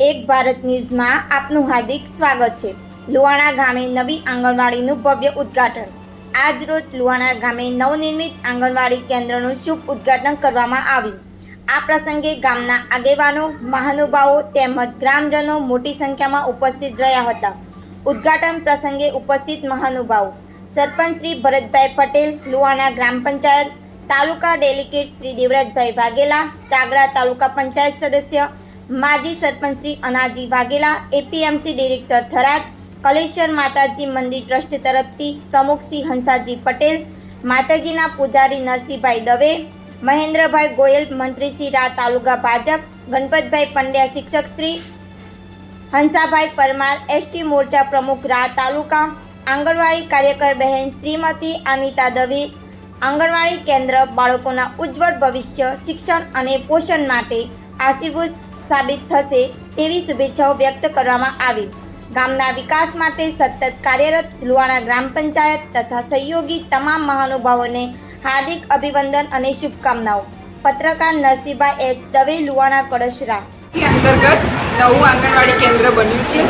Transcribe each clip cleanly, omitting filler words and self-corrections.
એક ભારત ન્યૂઝમાં આપનું હાર્દિક સ્વાગત છે। લુવાણા ગામે નવી આંગણવાડીનું ભવ્ય ઉદ્ઘાટન। આજ રોજ લુવાણા ગામે નવનિર્મિત આંગણવાડી કેન્દ્રનું શુભ ઉદ્ઘાટન કરવામાં આવ્યું। આ પ્રસંગે ગામના આગેવાનો, મહાનુભાવો તેમજ ગ્રામજનો મોટી સંખ્યામાં ઉપસ્થિત રહ્યા હતા। ઉદ્ઘાટન પ્રસંગે ઉપસ્થિત મહાનુભાવો સરપંચ શ્રી ભરતભાઈ પટેલ, લુવાણા ગ્રામ પંચાયત તાલુકા ડેલિગેટ શ્રી દેવરાજભાઈ વાઘેલા, ચાગડા તાલુકા પંચાયત સદસ્ય માજી સરપંચ શ્રી અનાજી વાઘેલા, એપીએમસી ડિરેક્ટર થરાદ, કલેશ્વર માતાજી મંદિર ટ્રસ્ટ તરફથી પ્રમુખ શ્રી હંસાજી પટેલ, માતાજીના પૂજારી નરસિંહભાઈ દવે, મહેન્દ્રભાઈ ગોયલ, મંત્રી શ્રી રા તાલુકા ભાજપ, ગણપતભાઈ પંડ્યા શિક્ષક શ્રી, હંસાભાઈ પરમાર એસટી મોરચા પ્રમુખ રા તાલુકા, આંગણવાડી કાર્યકર બહેન શ્રીમતી અનિતા દવે। આંગણવાડી કેન્દ્ર બાળકોના ઉજ્જવળ ભવિષ્ય, શિક્ષણ અને પોષણ માટે આશીર્વાદ સાબિત થશે તેવી શુભેચ્છાઓ વ્યક્ત કરવામાં આવી। ગામના વિકાસ માટે સતત કાર્યરત લુવાણા ગ્રામ પંચાયત તથા સહયોગી તમામ મહાનુભાવોને હાર્દિક અભિનંદન અને શુભકામનાઓ। પત્રકાર નરસિંહભાઈ એચ દવે, લુવાણા કળશરા અંતર્ગત નવું આંગણવાડી કેન્દ્ર બન્યું છે।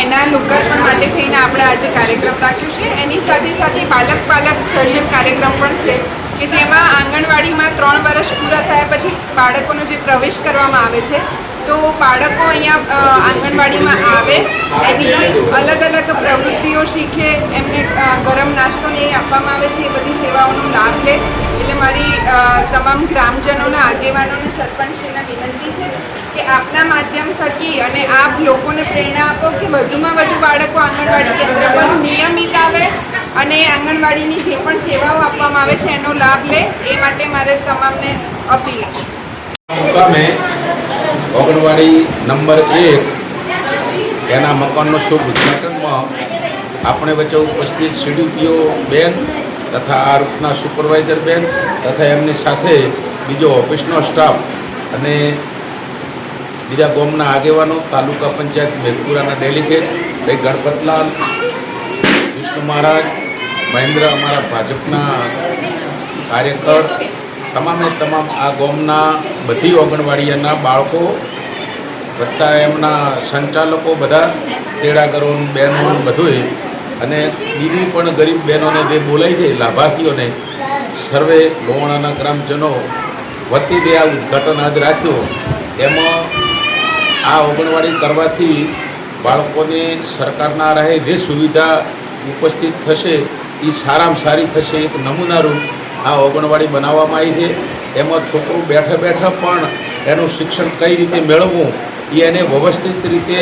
એના લોકાર્પણ માટે થઈને આપણે આજે કાર્યક્રમ રાખ્યો છે। એની સાથે સાથે પાલક સર્જન કાર્યક્રમ પણ છે કે જેમાં આંગણવાડીમાં 3 વર્ષ પૂરા થયા પછી બાળકોનો જે પ્રવેશ કરવામાં આવે છે તો બાળકો અહીંયા આંગણવાડીમાં આવે, એની અલગ અલગ પ્રવૃત્તિઓ શીખે, એમને ગરમ નાસ્તો ને એ આપવામાં આવે છે, એ બધી સેવાઓનો લાભ લે। એટલે મારી તમામ ગ્રામજનોના, આગેવાનોને, સરપંચશ્રીને વિનંતી છે કે આપના માધ્યમ થકી અને આપ લોકોને પ્રેરણા આપો કે વધુમાં વધુ બાળકો આંગણવાડી કેન્દ્ર પર નિયમિત આવે અને આંગણવાડીની જે પણ સેવાઓ આપવામાં આવે છે એનો લાભ લે, એ માટે મારે તમામને અપીલ છે। મુકામે આંગણવાડી નંબર 1 એના મકાનનો શુભ ઉદ્ઘાટનમાં આપણે વચ્ચે ઉપસ્થિત સીડીપીઓ બેન તથા આ રૂટના સુપરવાઇઝર બેન તથા એમની સાથે બીજો ઓફિસનો સ્ટાફ અને બીજા ગામના આગેવાનો, તાલુકા પંચાયત મેઘપુરાના ડેલિગેટ ભાઈ ગણપતલાલ, વિષ્ણુ મહારાજ, મહેન્દ્ર અમારા ભાજપના કાર્યકર, તમામે તમામ આ ગામના બધી આંગણવાડીના બાળકો વત્તા એમના સંચાલકો, બધા તેડાગરો, બહેનો બધું, અને બીજી પણ ગરીબ બહેનોને જે બોલાય છે લાભાર્થીઓને સર્વે લુવાણાના ગ્રામજનો વતી બે આ ઉદ્ઘાટન આજ રાખ્યું। એમાં આ આંગણવાડી કરવાથી બાળકોને સરકારના રહે જે સુવિધા ઉપસ્થિત થશે એ સારામાં સારી થશે। એક નમૂનારૂપ આ આંગણવાડી બનાવવામાં આવી છે। એમાં છોકરું બેઠા બેઠા પણ એનું શિક્ષણ કઈ રીતે મેળવવું એ એને વ્યવસ્થિત રીતે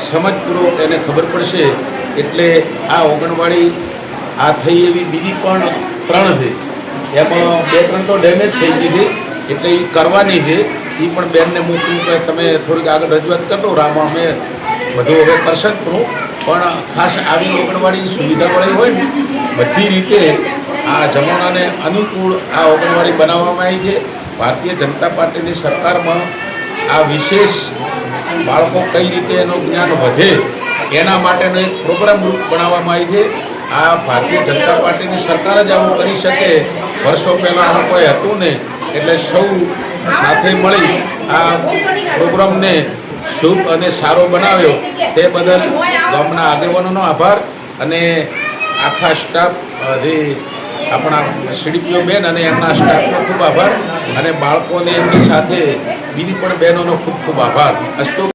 સમજપૂર્વક એને ખબર પડશે। એટલે આ આંગણવાડી આ થઈ એવી બીજી પણ 3 છે, એમાં 2-3 તો ડેમેજ થઈ ગઈ છે, એટલે એ કરવાની છે। એ પણ બેનને મોકલું કે તમે થોડીક આગળ રજૂઆત કરતો રામાં અમે બધું હવે કરશે પણ ખાસ આવી આંગણવાડી સુવિધાવાળી હોય ને બધી રીતે આ જમાનાને અનુકૂળ આ આંગણવાડી બનાવવામાં આવી છે। ભારતીય જનતા પાર્ટીની સરકારમાં આ વિશેષ બાળકો કઈ રીતે એનું જ્ઞાન વધે એના માટેનો એક પ્રોગ્રામ રૂપ બનાવવામાં આવી છે। આ ભારતીય જનતા પાર્ટીની સરકાર જ આવું કરી શકે, વર્ષો પહેલાં આવું કોઈ હતું ને, એટલે સૌ સાથે મળી આ પ્રોગ્રામને શુભ અને સારો બનાવ્યો તે બદલ ગામના આગેવાનોનો આભાર અને આખા સ્ટાફ જે આપણા સીડીપીઓ બેન અને એમના સ્ટાફનો ખૂબ આભાર અને બાળકોને એમની સાથે બીજી પણ બહેનોનો ખૂબ ખૂબ આભાર। અસ્તુ।